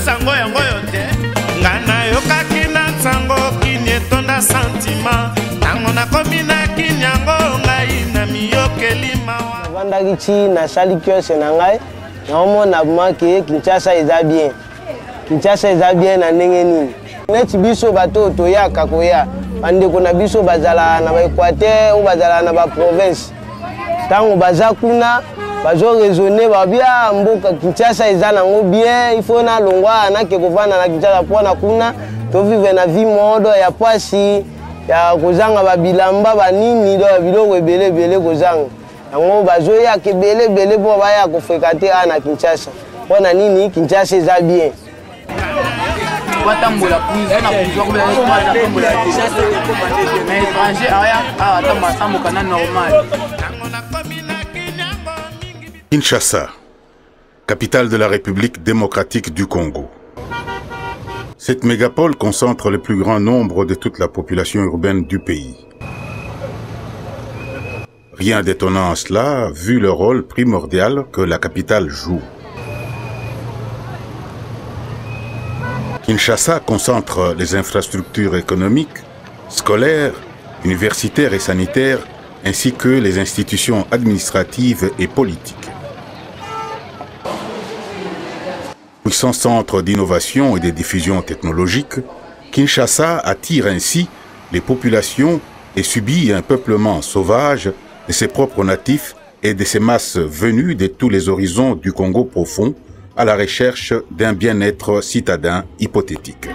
sango yango yote ngana yokaki na sango kini etonda sentiment tango nakomi na kini yango ngai na miyokeli mawa navandaki ti nasali kiose na ngai naomona bumaki Kinshasa eza bien. Kinshasa eza bien na ndenge nini neti biso bato toyaka koya bandeko na biso bazala na baEquateur ou bazala na baprovince ntango baza kuna bazo raisonner babia mboka Kinshasa eza nango bien il faut na longwa nake kovanda na Kinshasa mpona kuna to vivre na vie mode ya pasi ya kozanga babilamba banini do biloko ebele kozanga yango bazoya ke bele po baya kofrekate ana Kinshasa mpona nini Kinshasa eza bien. Kinshasa, capitale de la République démocratique du Congo. Cette mégapole concentre le plus grand nombre de toute la population urbaine du pays. Rien d'étonnant à cela, vu le rôle primordial que la capitale joue. Kinshasa concentre les infrastructures économiques, scolaires, universitaires et sanitaires, ainsi que les institutions administratives et politiques. Puissant centre d'innovation et de diffusion technologique, Kinshasa attire ainsi les populations et subit un peuplement sauvage de ses propres natifs et de ses masses venues de tous les horizons du Congo profond à la recherche d'un bien-être citadin hypothétique.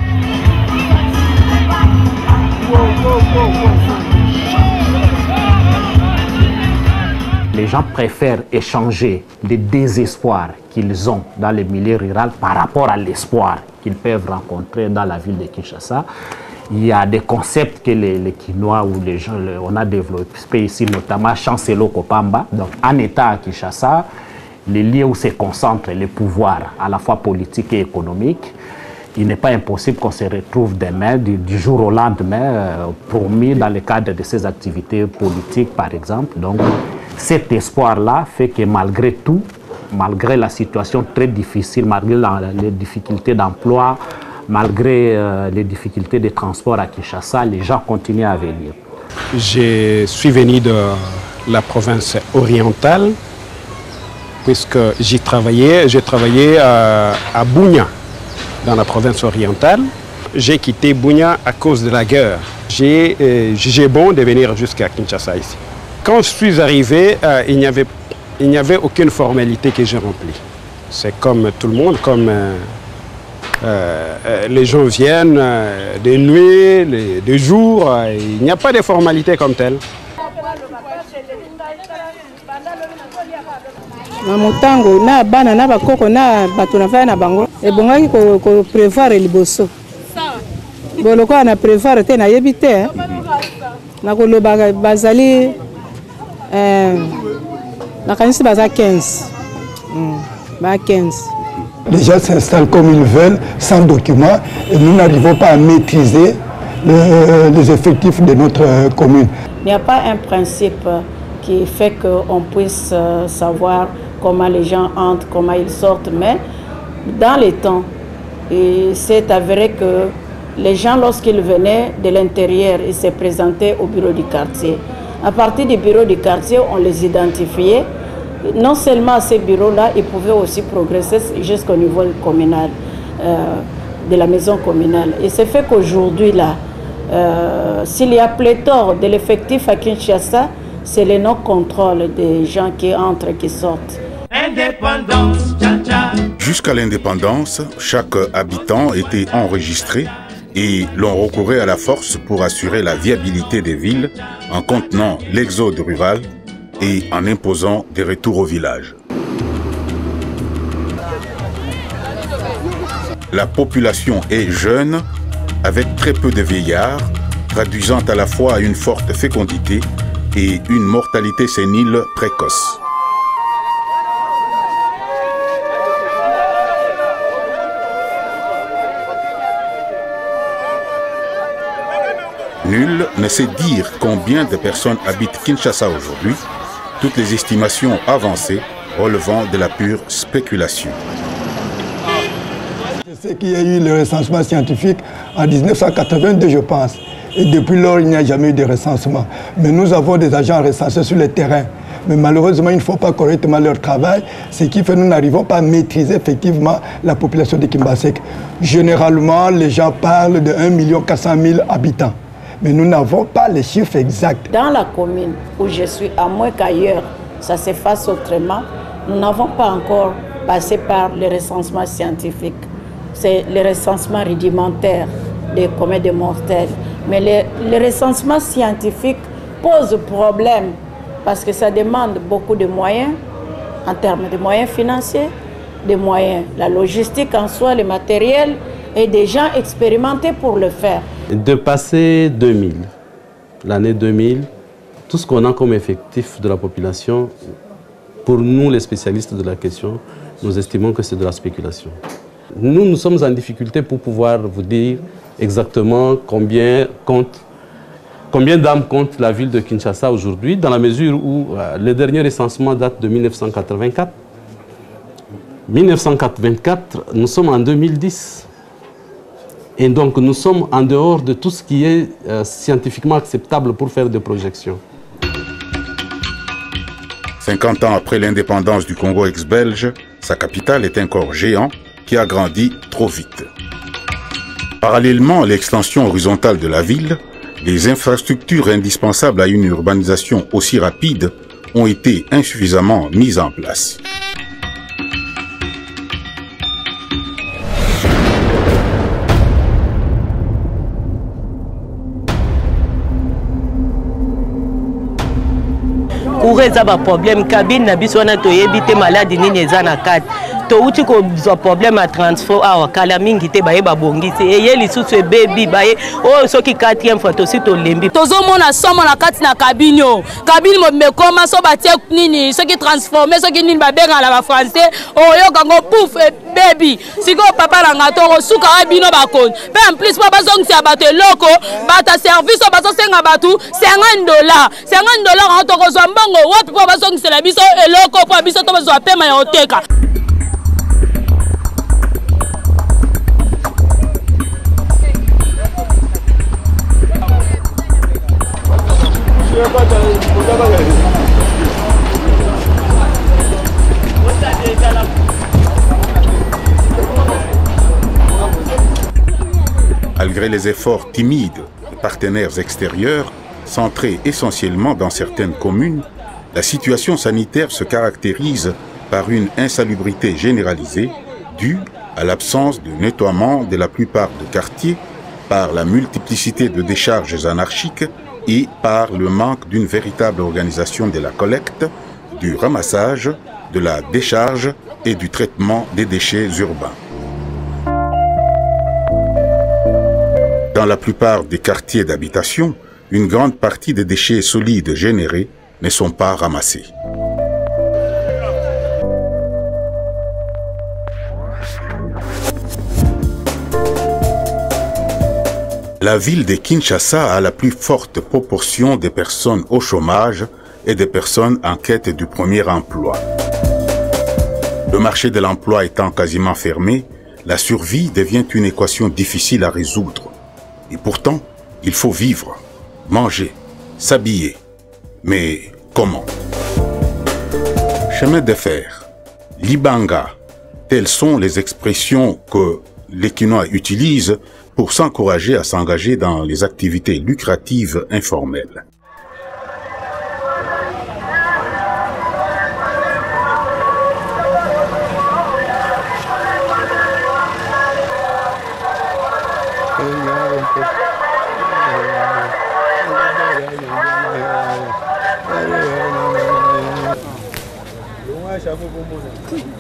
Les gens préfèrent échanger le désespoir qu'ils ont dans le milieu rural par rapport à l'espoir qu'ils peuvent rencontrer dans la ville de Kinshasa. Il y a des concepts que les Kinois ou les gens, on a développé ici, notamment Chancelo Kopamba. Donc, en état à Kinshasa, les lieux où se concentrent les pouvoirs, à la fois politiques et économiques, il n'est pas impossible qu'on se retrouve demain, du jour au lendemain, promis dans le cadre de ces activités politiques, par exemple. Donc, cet espoir-là fait que malgré tout, malgré la situation très difficile, malgré les difficultés d'emploi, malgré les difficultés de transport à Kinshasa, les gens continuent à venir. Je suis venu de la province orientale, puisque j'ai travaillé à Bunia, dans la province orientale. J'ai quitté Bunia à cause de la guerre. J'ai jugé bon de venir jusqu'à Kinshasa ici. Quand je suis arrivé, il n'y avait aucune formalité que j'ai remplie. C'est comme tout le monde, comme les gens viennent de nuit, de jour, il n'y a pas de formalité comme telle. Na motango na bana na bakoko na bato na faya na bango ebongaki ko prévoir liboso boloko na prévoir te na yebi te na koloba bazali na kanisi baza 15 ba 15. Les gens s'installent comme ils veulent, sans documents, et nous n'arrivons pas à maîtriser les effectifs de notre commune. Il n'y a pas un principe qui fait qu'on puisse savoir comment les gens entrent, comment ils sortent, mais dans les temps, c'est avéré que les gens, lorsqu'ils venaient de l'intérieur, ils se présentaient au bureau du quartier. À partir du bureau du quartier, on les identifiait. Non seulement à ces bureaux-là, ils pouvaient aussi progresser jusqu'au niveau communal, de la maison communale. Et c'est fait qu'aujourd'hui, là, s'il y a pléthore de l'effectif à Kinshasa, c'est le non-contrôle des gens qui entrent et qui sortent. Jusqu'à l'indépendance, chaque habitant était enregistré et l'on recourait à la force pour assurer la viabilité des villes en contenant l'exode rural et en imposant des retours au village. La population est jeune, avec très peu de vieillards, traduisant à la fois une forte fécondité et une mortalité sénile précoce. Nul ne sait dire combien de personnes habitent Kinshasa aujourd'hui, toutes les estimations avancées relevant de la pure spéculation. Je sais qu'il y a eu le recensement scientifique en 1982, je pense. Et depuis lors, il n'y a jamais eu de recensement. Mais nous avons des agents recensés sur le terrain. Mais malheureusement, ils ne font pas correctement leur travail, ce qui fait que nous n'arrivons pas à maîtriser effectivement la population de Kimbasek. Généralement, les gens parlent de 1 400 000 habitants. Mais nous n'avons pas les chiffres exacts. Dans la commune où je suis, à moins qu'ailleurs, ça se fasse autrement, nous n'avons pas encore passé par le recensement scientifique. C'est le recensement rudimentaire des communs de mortels. Mais le recensement scientifique pose problème parce que ça demande beaucoup de moyens, en termes de moyens financiers, des moyens, la logistique en soi, le matériel et des gens expérimentés pour le faire. De passer 2000, l'année 2000, tout ce qu'on a comme effectif de la population, pour nous les spécialistes de la question, nous estimons que c'est de la spéculation. Nous sommes en difficulté pour pouvoir vous dire exactement combien d'âmes compte la ville de Kinshasa aujourd'hui, dans la mesure où le dernier recensement date de 1984. 1984, nous sommes en 2010. Et donc nous sommes en dehors de tout ce qui est scientifiquement acceptable pour faire des projections. 50 ans après l'indépendance du Congo ex-belge, sa capitale est un corps géant qui a grandi trop vite. Parallèlement à l'extension horizontale de la ville, les infrastructures indispensables à une urbanisation aussi rapide ont été insuffisamment mises en place. Eza ba problème cabine na biso na toyebi te maladi nini eza na kati to uti ko problème à transport a kala mingi te baye babongisi eye lisusu ebebi baye o soki 4e fois to si to lembi tozo mona somo na kati na cabine cabine mo mekoma so batie nini soki transformer soki nini babenga la ba français o yo kango pouf baby siko papa la ngato suka abino bakon pe en plus papa zongisa bato eloko bata service baso senga batu $50 $50 to ko zwa mbongo wapi po bazongisela biso eloko po biso to bazwa pema ya oteka. Malgré les efforts timides de partenaires extérieurs, centrés essentiellement dans certaines communes, la situation sanitaire se caractérise par une insalubrité généralisée due à l'absence de nettoiement de la plupart des quartiers, par la multiplicité de décharges anarchiques et par le manque d'une véritable organisation de la collecte, du ramassage, de la décharge et du traitement des déchets urbains. Dans la plupart des quartiers d'habitation, une grande partie des déchets solides générés ne sont pas ramassés. La ville de Kinshasa a la plus forte proportion des personnes au chômage et des personnes en quête du premier emploi. Le marché de l'emploi étant quasiment fermé, la survie devient une équation difficile à résoudre. Et pourtant, il faut vivre, manger, s'habiller. Mais comment? Chemin de fer, libanga, telles sont les expressions que les Kinois utilisent pour s'encourager à s'engager dans les activités lucratives informelles.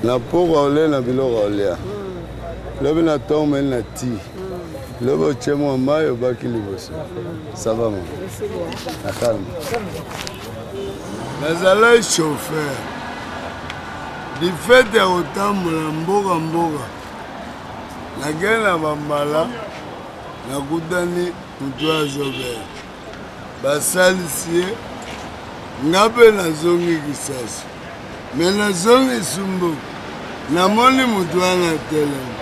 Na poko ole na biloko olea lobi na tome na ti lobo chemo mayo baki liboso ça va mon na calme nazala chauffeur di fait de otambola mboka nagenda bambala nakutani mutu azobela basalisi ye nga mpe nazongi kisasi me nazongi sumbu namoni mutu wana telema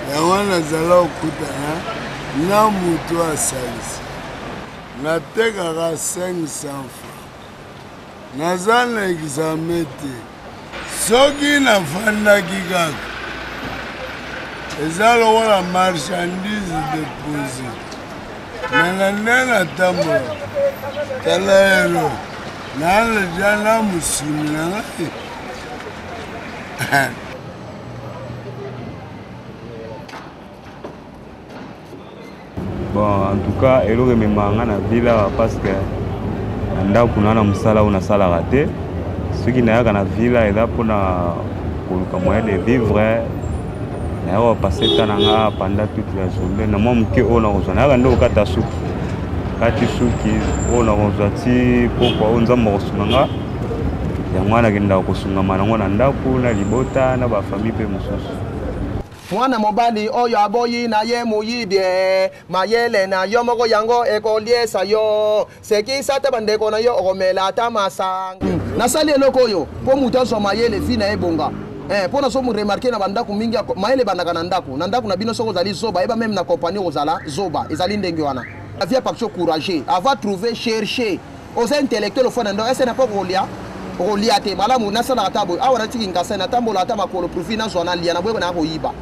yango nazala okutana na moto asalisi natekaka 500 francs naza na examen te soki nafandaki kaka eza lokola marchandise déposé me na nde natambola tala elo naleja na mosimi na ngai bon en tout cas eloko ememanga na vila parce que na ndako na mosala oyo nasalaka te soki nayaka na vila eza mpona koluka moyen de vivre nayaka kopase ta na nga pendant toute la journée na mwa moke oyo nakozwa nayaka nde kokata suki kati suki oyo nakozwa ti pokwa oyo nzambe akosunga nga yango wana nakendaka kosungama nango na ndako na libota na bafamille mpe mosusu mwana mobali oyo aboyi na ye muyibye mayele na yo moko yango ekoliesa yo sekisa te bandeko na yo okomela ata masanga nasali eloko oyo mpo moto azwa mayele vi na ye bonga mpo naso moremarke na bandako mingi mayele ebandaka na ndako na bino soki ozali zoba yeba meme na kompani kozala zoba ezali ndenge wana avia pakso couragé ava trouver chercher oza intellectuel ofo na ndo ese na mpo kolia te malamu nasalaka ta boye awa natiki nkasa natambola ata makolo profit nazwa nalia na boye na koyiba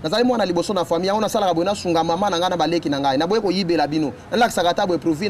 nazali mwana liboso na famille yango nasalaka boye nasunga mama na ngai na baleki na ngai na boye koyibela bino nalakisaka ta boye profit